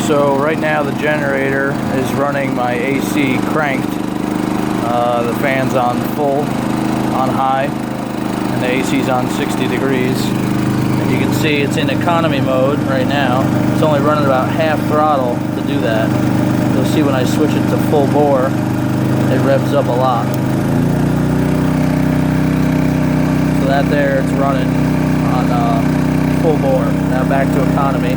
So right now the generator is running my AC cranked. The fan's on full, on high, and the AC's on 60 degrees. And you can see it's in economy mode right now. It's only running about half throttle to do that. You'll see when I switch it to full bore, it revs up a lot. So that there, it's running on full bore. Now back to economy.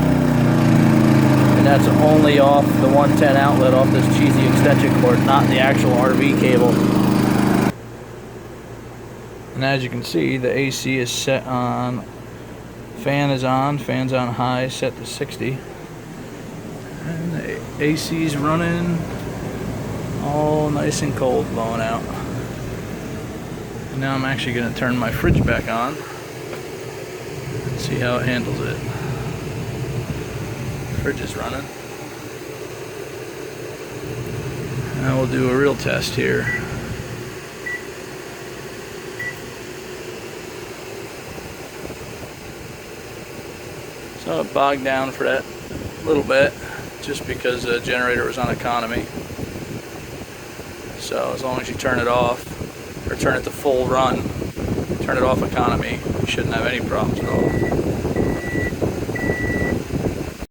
And that's only off the 110 outlet off this cheesy extension cord, not the actual RV cable. And as you can see, the AC is set on, fan's on high, set to 60. And the AC is running all nice and cold, blowing out. And now I'm actually going to turn my fridge back on and see how it handles it. Fridge is running. Now we'll do a real test here. So it bogged down for that little bit just because the generator was on economy. So as long as you turn it off or turn it to full run, turn it off economy, you shouldn't have any problems at all.